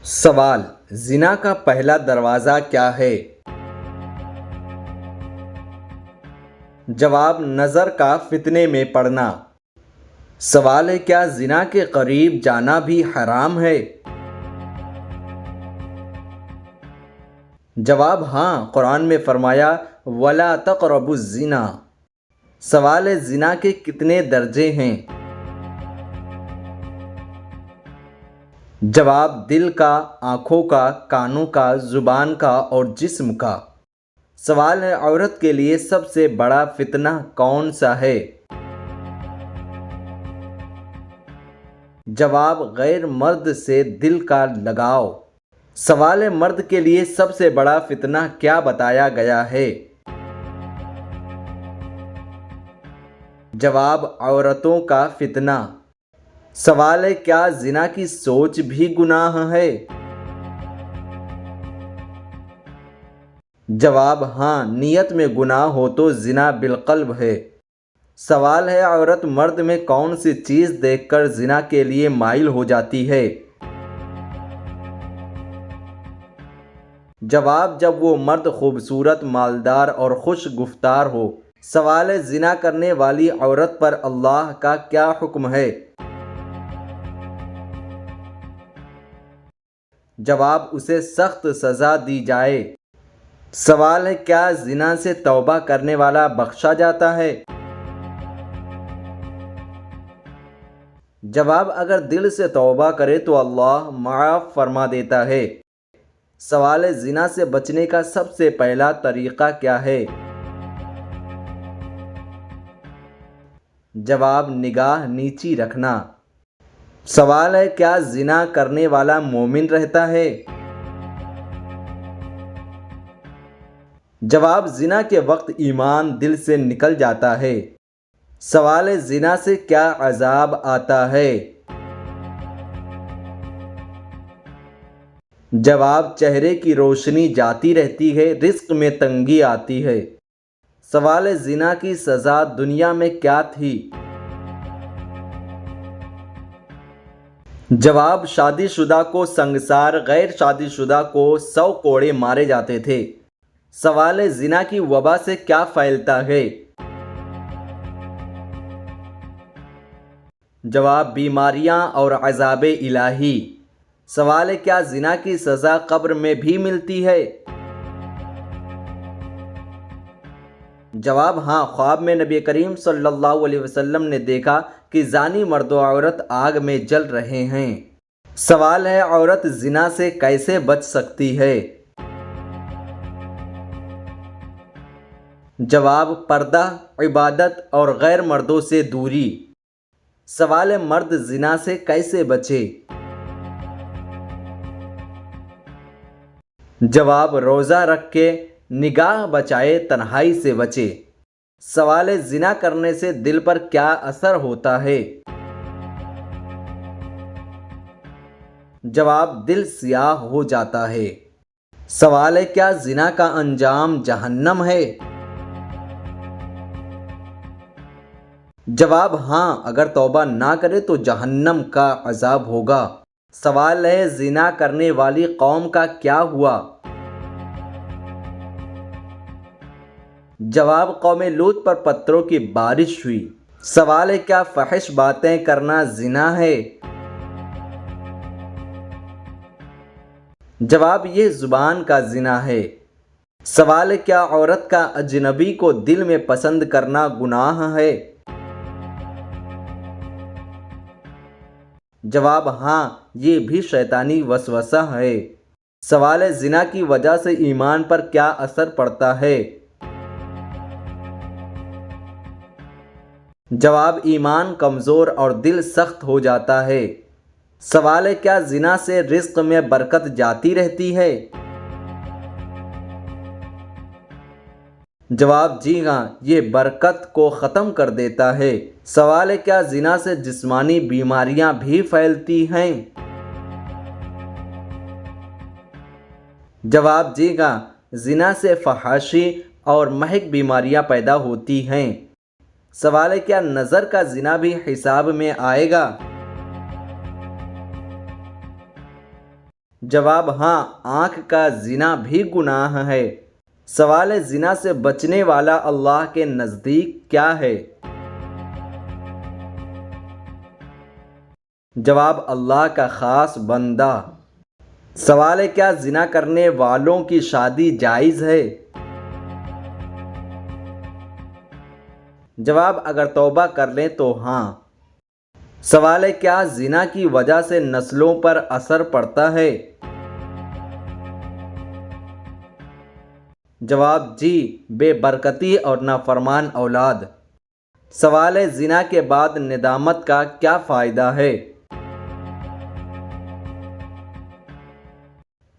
سوال: زنا کا پہلا دروازہ کیا ہے؟ جواب: نظر کا فتنے میں پڑنا۔ سوال ہے: کیا زنا کے قریب جانا بھی حرام ہے؟ جواب: ہاں، قرآن میں فرمایا وَلَا تَقْرَبُوا الزِّنَا۔ سوال ہے: زنا کے کتنے درجے ہیں؟ جواب: دل کا، آنکھوں کا، کانوں کا، زبان کا اور جسم کا۔ سوال ہے: عورت کے لیے سب سے بڑا فتنہ کون سا ہے؟ جواب: غیر مرد سے دل کا لگاؤ۔ سوال ہے: مرد کے لیے سب سے بڑا فتنہ کیا بتایا گیا ہے؟ جواب: عورتوں کا فتنہ۔ سوال ہے: کیا زنا کی سوچ بھی گناہ ہے؟ جواب: ہاں، نیت میں گناہ ہو تو زنا بالقلب ہے۔ سوال ہے: عورت مرد میں کون سی چیز دیکھ کر زنا کے لیے مائل ہو جاتی ہے؟ جواب: جب وہ مرد خوبصورت، مالدار اور خوش گفتار ہو۔ سوال ہے: زنا کرنے والی عورت پر اللہ کا کیا حکم ہے؟ جواب: اسے سخت سزا دی جائے۔ سوال ہے: کیا زنا سے توبہ کرنے والا بخشا جاتا ہے؟ جواب: اگر دل سے توبہ کرے تو اللہ معاف فرما دیتا ہے۔ سوال ہے: زنا سے بچنے کا سب سے پہلا طریقہ کیا ہے؟ جواب: نگاہ نیچی رکھنا۔ سوال ہے: کیا زنا کرنے والا مومن رہتا ہے؟ جواب: زنا کے وقت ایمان دل سے نکل جاتا ہے۔ سوال ہے: زنا سے کیا عذاب آتا ہے؟ جواب: چہرے کی روشنی جاتی رہتی ہے، رزق میں تنگی آتی ہے۔ سوال ہے: زنا کی سزا دنیا میں کیا تھی؟ جواب: شادی شدہ کو سنگسار، غیر شادی شدہ کو 100 کوڑے مارے جاتے تھے۔ سوال ہے: زنا کی وبا سے کیا پھیلتا ہے؟ جواب: بیماریاں اور عذاب الہی۔ سوال ہے: کیا زنا کی سزا قبر میں بھی ملتی ہے؟ جواب: ہاں، خواب میں نبی کریم صلی اللہ علیہ وسلم نے دیکھا کہ زانی مرد و عورت آگ میں جل رہے ہیں۔ سوال ہے: عورت زنا سے کیسے بچ سکتی ہے؟ جواب: پردہ، عبادت اور غیر مردوں سے دوری۔ سوال ہے: مرد زنا سے کیسے بچے؟ جواب: روزہ رکھ کے، نگاہ بچائے، تنہائی سے بچے۔ سوال ہے: زنا کرنے سے دل پر کیا اثر ہوتا ہے؟ جواب: دل سیاہ ہو جاتا ہے۔ سوال ہے: کیا زنا کا انجام جہنم ہے؟ جواب: ہاں، اگر توبہ نہ کرے تو جہنم کا عذاب ہوگا۔ سوال ہے: زنا کرنے والی قوم کا کیا ہوا؟ جواب: قوم لوط پر پتھروں کی بارش ہوئی۔ سوال ہے: کیا فحش باتیں کرنا زنا ہے؟ جواب: یہ زبان کا زنا ہے۔ سوال ہے: کیا عورت کا اجنبی کو دل میں پسند کرنا گناہ ہے؟ جواب: ہاں، یہ بھی شیطانی وسوسہ ہے۔ سوال ہے: زنا کی وجہ سے ایمان پر کیا اثر پڑتا ہے؟ جواب: ایمان کمزور اور دل سخت ہو جاتا ہے۔ سوال ہے: کیا زنا سے رزق میں برکت جاتی رہتی ہے؟ جواب: جی ہاں، یہ برکت کو ختم کر دیتا ہے۔ سوال ہے: کیا زنا سے جسمانی بیماریاں بھی پھیلتی ہیں؟ جواب: جی ہاں، زنا سے فحاشی اور مہک بیماریاں پیدا ہوتی ہیں۔ سوال ہے: کیا نظر کا زنا بھی حساب میں آئے گا؟ جواب ہاں، آنکھ کا زنا بھی گناہ ہے۔ سوال ہے، زنا سے بچنے والا اللہ کے نزدیک کیا ہے؟ جواب اللہ کا خاص بندہ۔ سوال ہے، کیا زنا کرنے والوں کی شادی جائز ہے؟ جواب اگر توبہ کر لیں تو ہاں۔ سوال ہے، کیا زنا کی وجہ سے نسلوں پر اثر پڑتا ہے؟ جواب جی، بے برکتی اور نافرمان اولاد۔ سوال ہے، زنا کے بعد ندامت کا کیا فائدہ ہے؟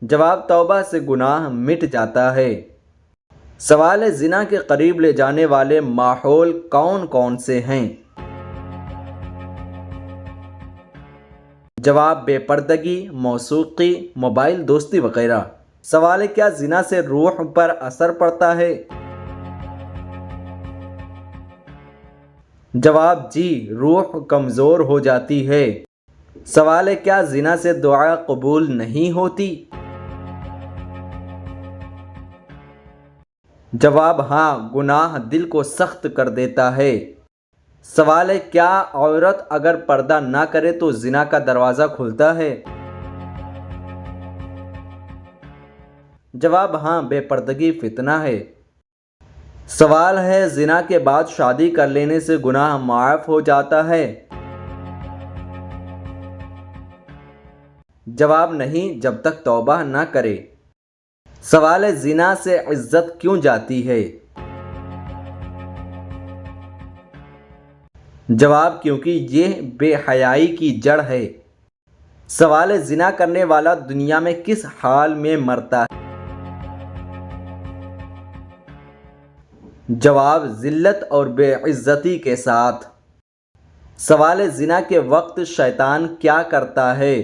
جواب توبہ سے گناہ مٹ جاتا ہے۔ سوال ہے، زنا کے قریب لے جانے والے ماحول کون کون سے ہیں؟ جواب بے پردگی، موسیقی، موبائل دوستی وغیرہ۔ سوال ہے، کیا زنا سے روح پر اثر پڑتا ہے؟ جواب جی، روح کمزور ہو جاتی ہے۔ سوال ہے، کیا زنا سے دعا قبول نہیں ہوتی؟ جواب ہاں، گناہ دل کو سخت کر دیتا ہے۔ سوال ہے، کیا عورت اگر پردہ نہ کرے تو زنا کا دروازہ کھلتا ہے؟ جواب ہاں، بے پردگی فتنہ ہے۔ سوال ہے، زنا کے بعد شادی کر لینے سے گناہ معاف ہو جاتا ہے؟ جواب نہیں، جب تک توبہ نہ کرے۔ سوال ہے، زنا سے عزت کیوں جاتی ہے؟ جواب کیونکہ یہ بے حیائی کی جڑ ہے۔ سوال ہے، زنا کرنے والا دنیا میں کس حال میں مرتا ہے؟ جواب ذلت اور بے عزتی کے ساتھ۔ سوال ہے، زنا کے وقت شیطان کیا کرتا ہے؟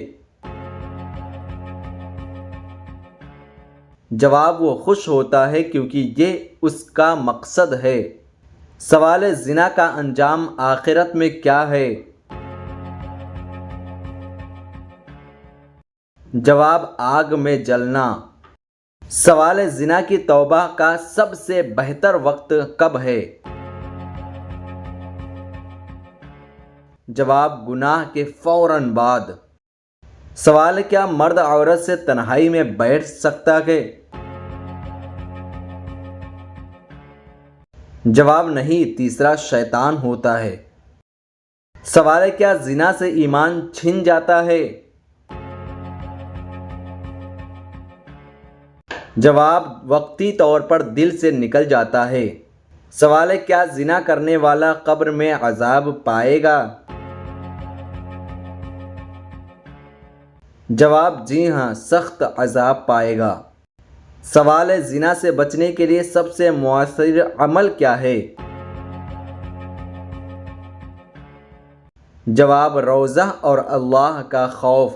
جواب وہ خوش ہوتا ہے کیونکہ یہ اس کا مقصد ہے۔ سوال ہے، زنا کا انجام آخرت میں کیا ہے؟ جواب آگ میں جلنا۔ سوال ہے، زنا کی توبہ کا سب سے بہتر وقت کب ہے؟ جواب گناہ کے فوراً بعد۔ سوال ہے، کیا مرد عورت سے تنہائی میں بیٹھ سکتا ہے؟ جواب نہیں، تیسرا شیطان ہوتا ہے۔ سوال ہے، کیا زنا سے ایمان چھن جاتا ہے؟ جواب وقتی طور پر دل سے نکل جاتا ہے۔ سوال ہے، کیا زنا کرنے والا قبر میں عذاب پائے گا؟ جواب جی ہاں، سخت عذاب پائے گا۔ سوال ہے، زنا سے بچنے کے لیے سب سے مؤثر عمل کیا ہے؟ جواب روزہ اور اللہ کا خوف۔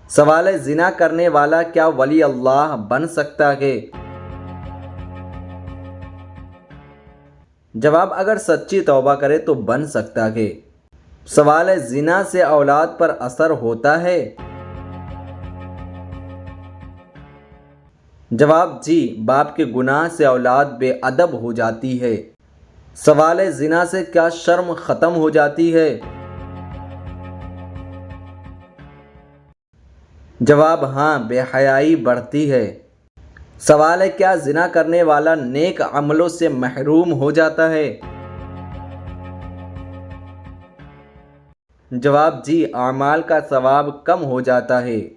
سوال ہے، زنا کرنے والا کیا ولی اللہ بن سکتا ہے؟ جواب اگر سچی توبہ کرے تو بن سکتا ہے۔ سوال ہے، زنا سے اولاد پر اثر ہوتا ہے؟ جواب جی، باپ کے گناہ سے اولاد بے ادب ہو جاتی ہے۔ سوال ہے، زنا سے کیا شرم ختم ہو جاتی ہے؟ جواب ہاں، بے حیائی بڑھتی ہے۔ سوال ہے، کیا زنا کرنے والا نیک عملوں سے محروم ہو جاتا ہے؟ جواب جی، اعمال کا ثواب کم ہو جاتا ہے۔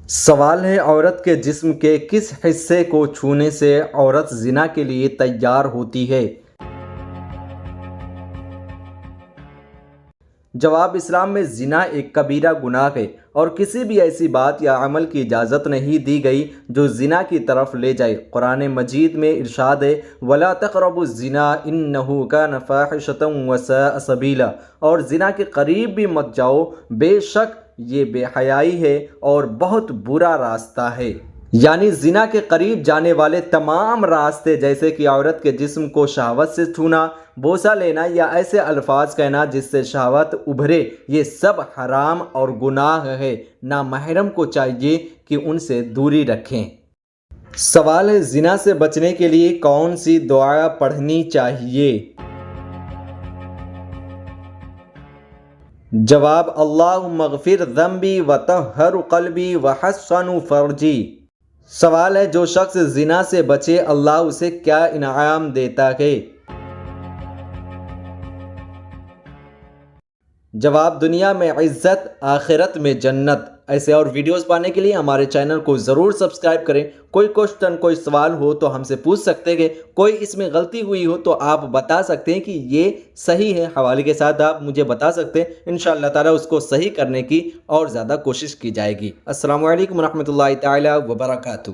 سوال ہے، عورت کے جسم کے کس حصے کو چھونے سے عورت زنا کے لیے تیار ہوتی ہے؟ جواب اسلام میں زنا ایک کبیرہ گناہ ہے اور کسی بھی ایسی بات یا عمل کی اجازت نہیں دی گئی جو زنا کی طرف لے جائے۔ قرآن مجید میں ارشاد ہے، وَلَا تَقْرَبُوا الزِّنَا إِنَّهُ كَانَ فَاحِشَةً وَسَاءَ سَبِيلًا، اور زنا کے قریب بھی مت جاؤ، بے شک یہ بے حیائی ہے اور بہت برا راستہ ہے۔ یعنی زنا کے قریب جانے والے تمام راستے، جیسے کہ عورت کے جسم کو شہوت سے چھونا، بوسہ لینا یا ایسے الفاظ کہنا جس سے شہوت ابھرے، یہ سب حرام اور گناہ ہے۔ نامحرم کو چاہیے کہ ان سے دوری رکھیں۔ سوال ہے، زنا سے بچنے کے لیے کون سی دعا پڑھنی چاہیے؟ جواب، اللہم اغفر ذنبی وطہر قلبی وحصن فرجی۔ سوال ہے، جو شخص زنا سے بچے اللہ اسے کیا انعام دیتا ہے؟ جواب، دنیا میں عزت، آخرت میں جنت۔ ایسے اور ویڈیوز پانے کے لیے ہمارے چینل کو ضرور سبسکرائب کریں۔ کوئی کوشچن، کوئی سوال ہو تو ہم سے پوچھ سکتے ہیں، کوئی اس میں غلطی ہوئی ہو تو آپ بتا سکتے ہیں کہ یہ صحیح ہے، حوالے کے ساتھ آپ مجھے بتا سکتے ہیں۔ انشاءاللہ تعالیٰ اس کو صحیح کرنے کی اور زیادہ کوشش کی جائے گی۔ السلام علیکم ورحمۃ اللہ تعالیٰ وبرکاتہ۔